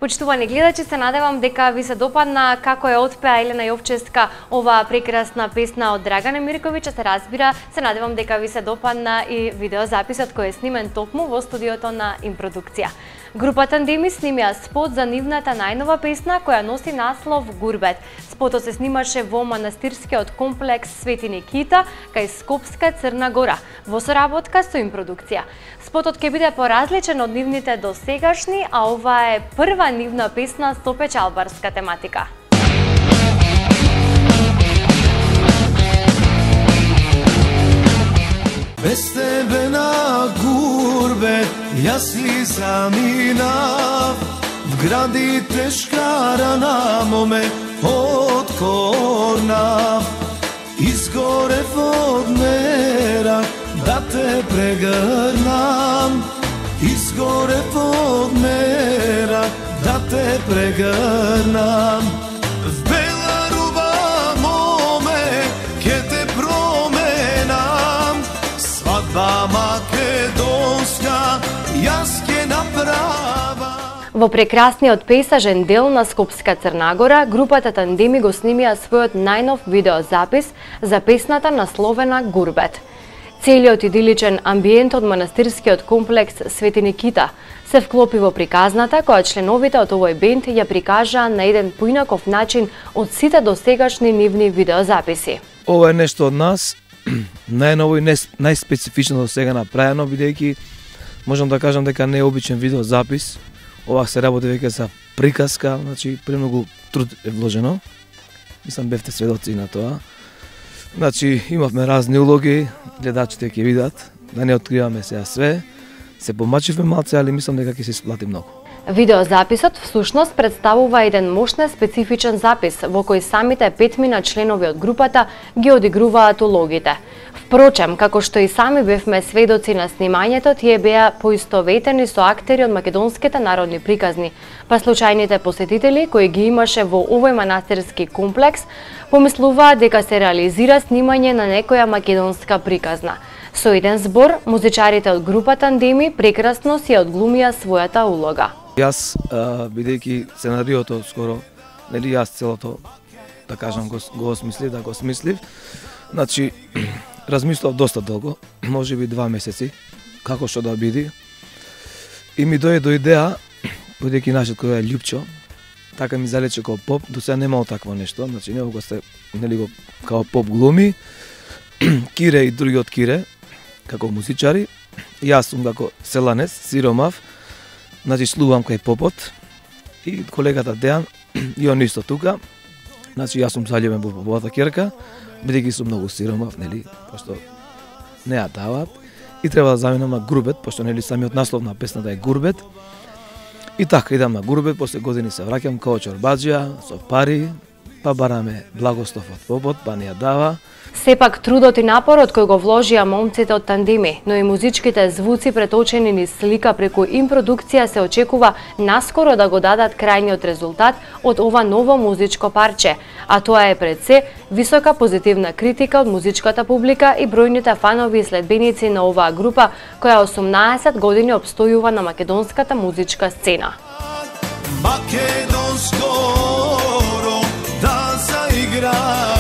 Почитувани гледачи, се надевам дека ви се допадна како е отпеа Елена Јовчевска оваа прекрасна песна од Драгане Мирковиќ, се разбира. Се надевам дека ви се допадна и видеозаписот кој е снимен токму во студиото на Импродукција. Група Тандеми снимија спот за нивната најнова песна која носи наслов Гурбет. Спотот се снимаше во манастирскиот комплекс Свети Никита кај Скопска Црна Гора во соработка со Импродукција. Спотот ќе биде поразличен од нивните досегашни, а ова е прва нивна песна со печалбарска тематика. Без тебе на гурбет, јас ли заминав, в градите шкара моме откорнав. Изгорев од мерак да те прегрнам, изгорев од мерак да те прегрнам. В бела руба моме ке те променам, свадба македонска јас ке направам. Во прекрасниот пейсажен дел на Скопска Црна Гора, групата Тандеми го снимија својот најнов видеозапис за песната насловена Гурбет. Целиот идиличен амбиент од манастирскиот комплекс Свети Никита се вклопи во приказната која членовите од овој бенд ја прикажаа на еден поинаков начин од сите досегашни нивни видеозаписи. Ова е нешто од нас, најново и најспецифично до сега направено, бидејќи можам да кажам дека не е обичен видеозапис. Ова се работи веќе за приказка, значи премногу труд е вложено. Мислам бевте сведоци на тоа. Значи имавме разни улоги, гледачите ќе видат, да не откриваме сега све. Се помачивме малце, али мислам дека ќе се исплати многу. Видеозаписот всушност представува еден мощен специфичен запис во кој самите петмина членови од групата ги одигруваат улогите. Впрочем, како што и сами бевме сведоци на снимањето, тие беа поистоветени со актери од македонските народни приказни, па случајните посетители кои ги имаше во овој манастирски комплекс помислуваат дека се реализира снимање на некоја македонска приказна. Со еден збор, музичарите од група Тандеми прекрасно си одглумија својата улога. Јас, бидејќи сценариото скоро, нели јас целото, да кажам, го осмислив, да го осмислив, значи, размислав доста долго, може би 2 месеци, како што да биде. И ми дојде до идеја, бидејќи нашиот кој е Љупчо, така ми залече како поп, до сега немало такво нешто, значи него го сте, нели го, као поп глуми, Кире и другиот Кире, како музичари, јас сум како селанец, сиромав, значи слувам кај попот, и колегата Дејан, и он исто тука, значи јас сум заљубен во поповата керка, бидејќи сум многу сиромав, нели, пошто не ја дават, и треба да заминам на Гурбет, пошто нели самиот наслов на песната е Гурбет. И така идам на Гурбет, после години се враќам као чорбаџија, со пари, па бараме благослов од попот, па не ја дава. Сепак трудот и напорот кој го вложија момците од Тандеми, но и музичките звуци преточени низ слика преку Импродукција се очекува наскоро да го дадат крајниот резултат од ова ново музичко парче, а тоа е пред се висока позитивна критика од музичката публика и бројните фанови и следбеници на оваа група која 18 години опстојува на македонската музичка сцена. Македонско да заигра.